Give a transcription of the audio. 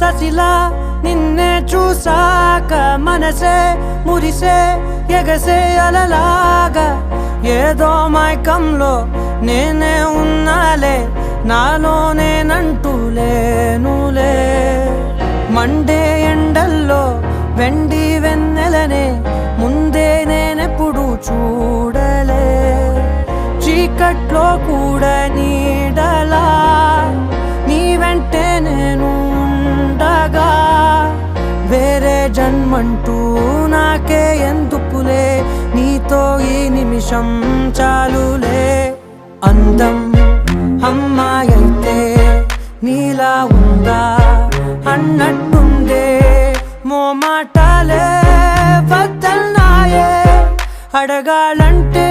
ససిలా నిన్నే చూసాక మనసే మురిసే ఎగసే అలలాగా ఏదో మైకంలో నేనే ఉన్నాలే నాలోనే నంటూలేనులే మండే ఎండల్లో వెండి వెన్నెలనే ముందే నేనెప్పుడు చూడలే చీకట్లో కూడా నీడలా నీ వెంటే నేను ఉండగా వేరే జన్మంటూ నాకే ఎందుకులే నీతో ఈ నిమిషం చాలులే అందం అమ్మాయైతే నీలా ఉందా అన్నట్టుందే మోమాటాలే వద్దన్నాయే అడగాలంటే